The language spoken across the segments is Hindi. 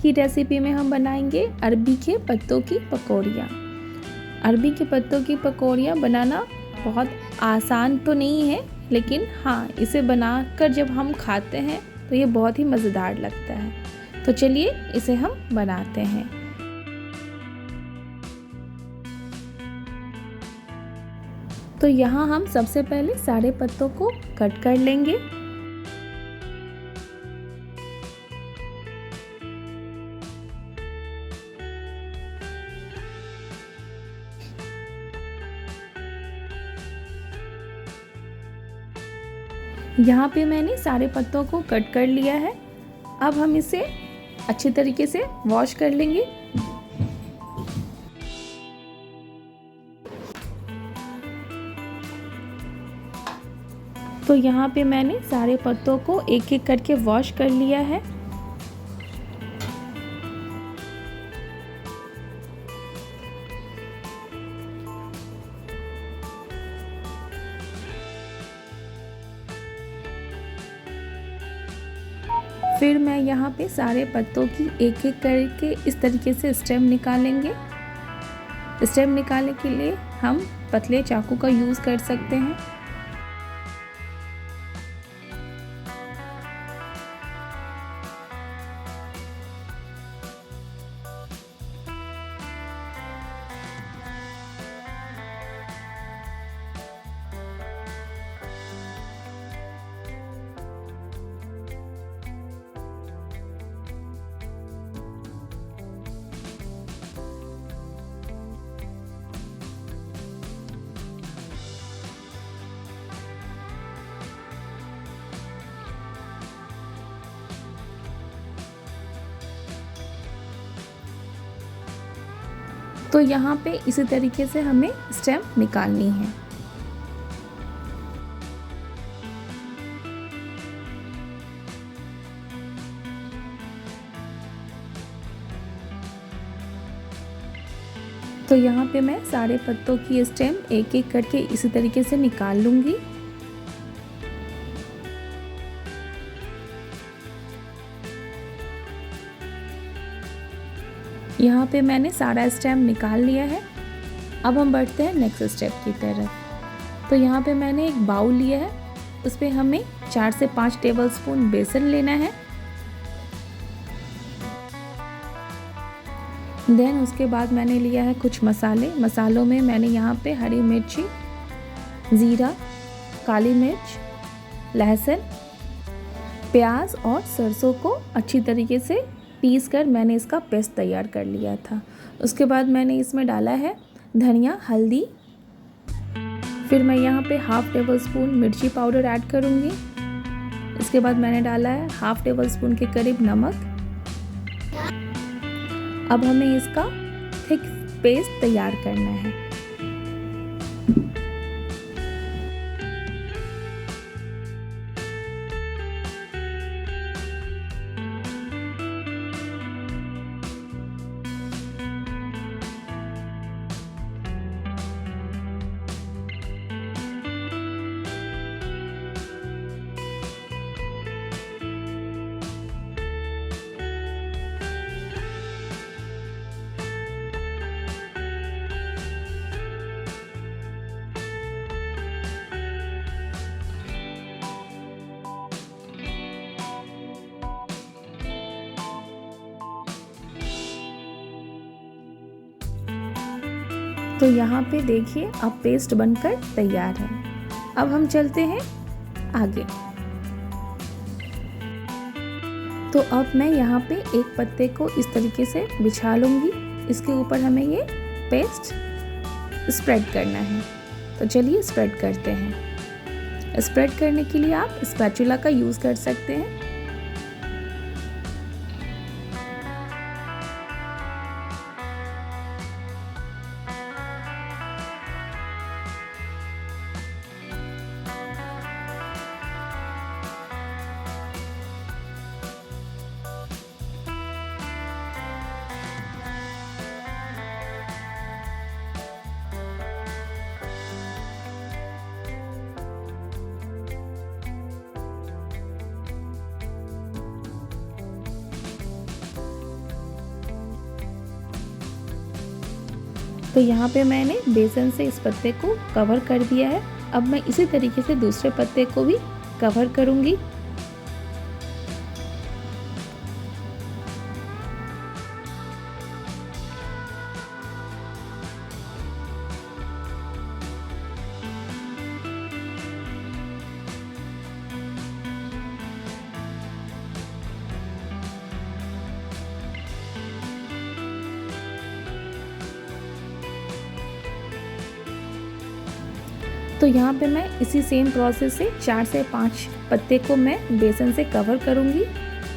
की रेसिपी में हम बनाएंगे अरबी के पत्तों की पकौड़ियाँ। अरबी के पत्तों की पकौड़ियाँ बनाना बहुत आसान तो नहीं है, लेकिन हाँ, इसे बनाकर जब हम खाते हैं तो ये बहुत ही मज़ेदार लगता है। तो चलिए इसे हम बनाते हैं। तो यहाँ हम सबसे पहले सारे पत्तों को कट कर लेंगे। यहाँ पे मैंने सारे पत्तों को कट कर लिया है। अब हम इसे अच्छी तरीके से वॉश कर लेंगे। तो यहाँ पे मैंने सारे पत्तों को एक एक करके वॉश कर लिया है। फिर मैं यहाँ पे सारे पत्तों की एक एक करके इस तरीके से स्टेम निकालेंगे। स्टेम निकालने के लिए हम पतले चाकू का यूज़ कर सकते हैं। तो यहाँ पे इसी तरीके से हमें स्टेम निकालनी है। तो यहाँ पे मैं सारे पत्तों की स्टेम एक एक करके इसी तरीके से निकाल लूँगी। यहाँ पे मैंने सारा स्टेम निकाल लिया है। अब हम बढ़ते हैं नेक्स्ट स्टेप की तरफ। तो यहाँ पे मैंने एक बाउल लिया है, उस पर हमें 4 से 5 टेबलस्पून बेसन लेना है। देन उसके बाद मैंने लिया है कुछ मसाले। मसालों में मैंने यहाँ पे हरी मिर्ची, ज़ीरा, काली मिर्च, लहसुन, प्याज और सरसों को अच्छी तरीके से पीस कर मैंने इसका पेस्ट तैयार कर लिया था। उसके बाद मैंने इसमें डाला है धनिया, हल्दी। फिर मैं यहाँ पे हाफ़ टेबल स्पून मिर्ची पाउडर ऐड करूँगी। इसके बाद मैंने डाला है हाफ़ टेबल स्पून के करीब नमक। अब हमें इसका थिक पेस्ट तैयार करना है। तो यहाँ पे देखिए अब पेस्ट बनकर तैयार है। अब हम चलते हैं आगे। तो अब मैं यहाँ पे एक पत्ते को इस तरीके से बिछा लूँगी। इसके ऊपर हमें ये पेस्ट स्प्रेड करना है। तो चलिए स्प्रेड करते हैं। स्प्रेड करने के लिए आप स्पैचुला का यूज़ कर सकते हैं। तो यहाँ पे मैंने बेसन से इस पत्ते को कवर कर दिया है। अब मैं इसी तरीके से दूसरे पत्ते को भी कवर करूँगी। तो यहाँ पे मैं इसी सेम प्रोसेस से 4 से 5 पत्ते को मैं बेसन से कवर करूँगी।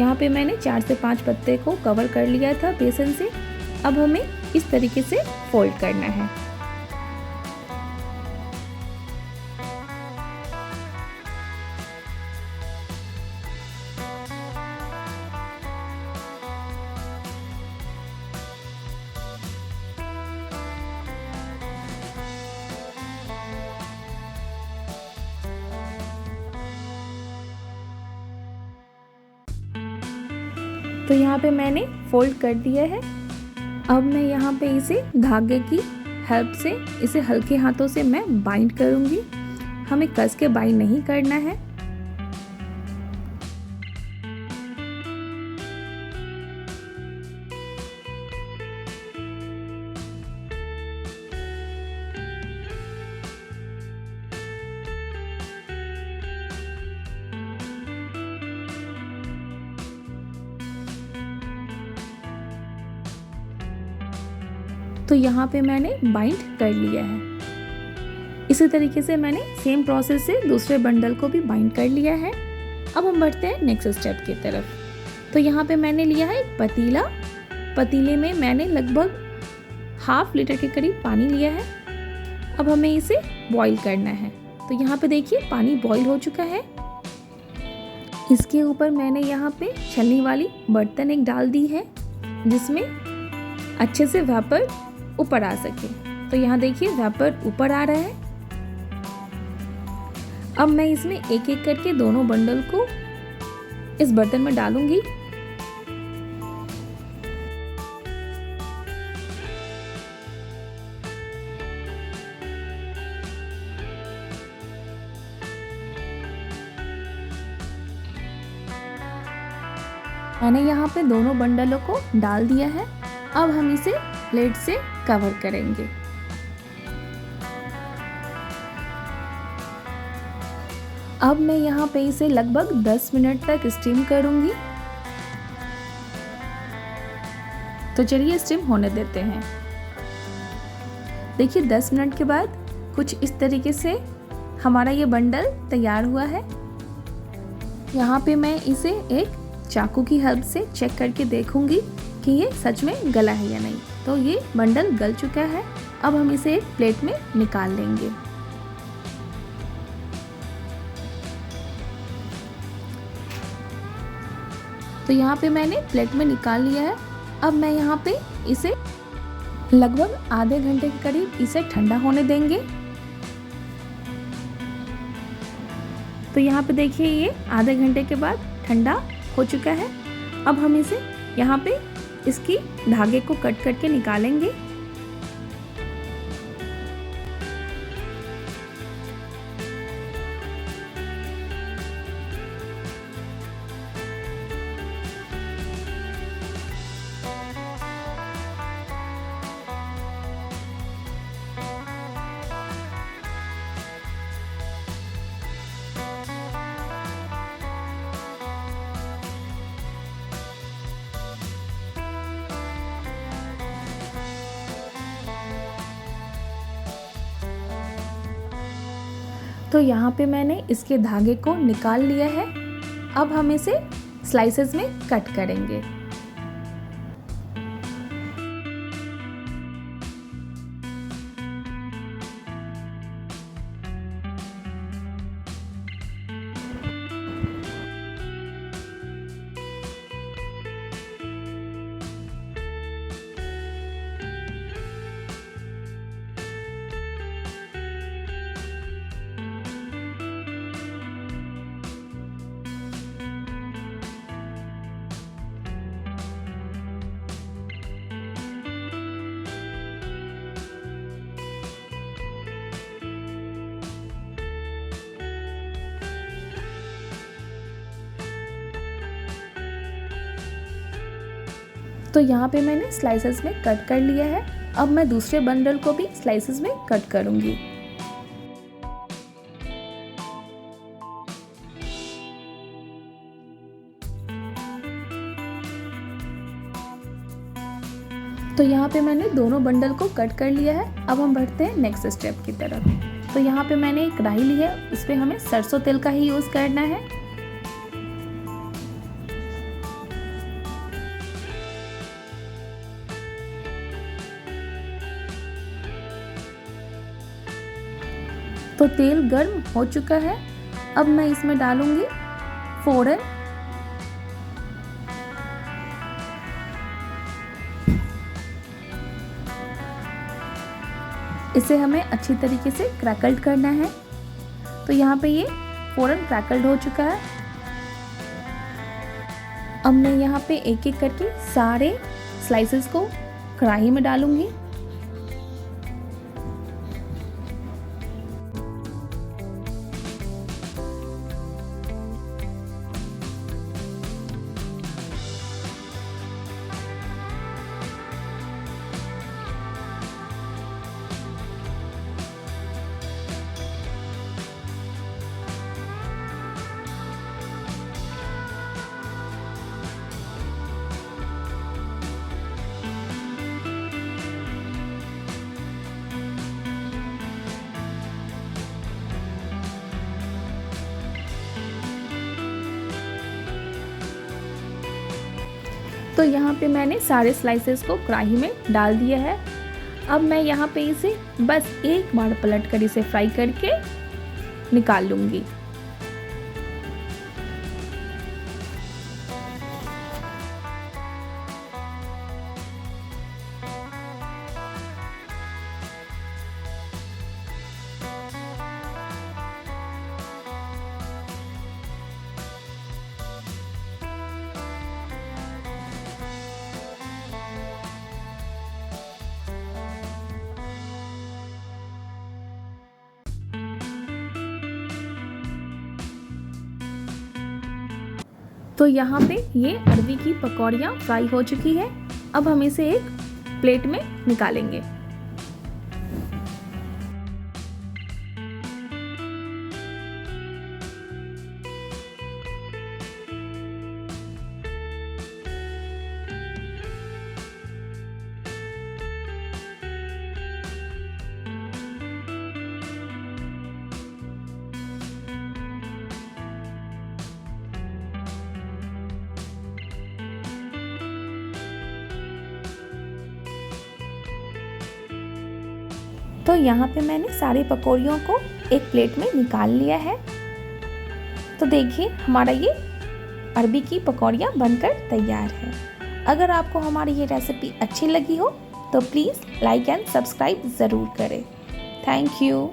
यहाँ पे मैंने 4 से 5 पत्ते को कवर कर लिया था बेसन से। अब हमें इस तरीके से फोल्ड करना है। तो यहाँ पे मैंने फोल्ड कर दिया है। अब मैं यहाँ पे इसे धागे की हेल्प से इसे हल्के हाथों से मैं बाइंड करूँगी। हमें कस के बाइंड नहीं करना है। तो यहाँ पे मैंने बाइंड कर लिया है। इसी तरीके से मैंने सेम प्रोसेस से दूसरे बंडल को भी बाइंड कर लिया है। अब हम बढ़ते हैं नेक्स्ट स्टेप की तरफ। तो यहाँ पे मैंने लिया है एक पतीला। पतीले में मैंने लगभग ½ लीटर के करीब पानी लिया है। अब हमें इसे बॉईल करना है। तो यहाँ पे देखिए पानी बॉईल हो चुका है। इसके ऊपर मैंने यहाँ पे छलनी वाली बर्तन एक डाल दी है, जिसमें अच्छे से वेपर ऊपर आ सके। तो यहाँ देखिए वेपर ऊपर आ रहा है। अब मैं इसमें एक एक करके दोनों बंडल को इस बर्तन में डालूंगी। मैंने यहाँ पे दोनों बंडलों को डाल दिया है। अब हम इसे प्लेट से कवर करेंगे। अब मैं यहाँ पे इसे लगभग 10 मिनट तक स्टीम करूंगी। तो चलिए स्टीम होने देते हैं। देखिए 10 मिनट के बाद कुछ इस तरीके से हमारा ये बंडल तैयार हुआ है। यहाँ पे मैं इसे एक चाकू की हेल्प से चेक करके देखूंगी कि ये सच में गला है या नहीं। तो ये बंडल गल चुका है। अब हम इसे एक प्लेट में निकाल लेंगे। तो यहाँ पे मैंने प्लेट में निकाल लिया है। अब मैं यहाँ पे इसे लगभग आधे घंटे के करीब इसे ठंडा होने देंगे। तो यहाँ पे देखिए ये आधे घंटे के बाद ठंडा हो चुका है। अब हम इसे यहाँ पे इसकी धागे को कट करके निकालेंगे। तो यहाँ पे मैंने इसके धागे को निकाल लिया है। अब हम इसे स्लाइसेस में कट करेंगे। तो यहाँ पे मैंने स्लाइसेस में कट कर लिया है। अब मैं दूसरे बंडल को भी स्लाइसेस में कट करूँगी। तो यहाँ पे मैंने दोनों बंडल को कट कर लिया है। अब हम बढ़ते हैं नेक्स्ट स्टेप की तरफ। तो यहाँ पे मैंने एक कढ़ाई ली है, उस पर हमें सरसों तेल का ही यूज़ करना है। तो तेल गर्म हो चुका है। अब मैं इसमें डालूंगी फोड़न। इसे हमें अच्छी तरीके से क्रैकल्ड करना है। तो यहाँ पे ये फोड़न क्रैकल्ड हो चुका है। अब मैं यहाँ पे एक एक करके सारे स्लाइसेस को कढ़ाई में डालूंगी। तो यहाँ पे मैंने सारे स्लाइसेस को कढ़ाई में डाल दिया है। अब मैं यहाँ पे इसे बस एक बार पलट कर इसे फ्राई करके निकाल लूँगी। तो यहाँ पे ये अरबी की पकौड़ियाँ फ्राई हो चुकी है। अब हम इसे एक प्लेट में निकालेंगे। तो यहाँ पे मैंने सारी पकौड़ियों को एक प्लेट में निकाल लिया है। तो देखिए हमारा ये अरबी की पकौड़ियाँ बनकर तैयार है। अगर आपको हमारी ये रेसिपी अच्छी लगी हो तो प्लीज़ लाइक एंड सब्सक्राइब ज़रूर करें। Thank you.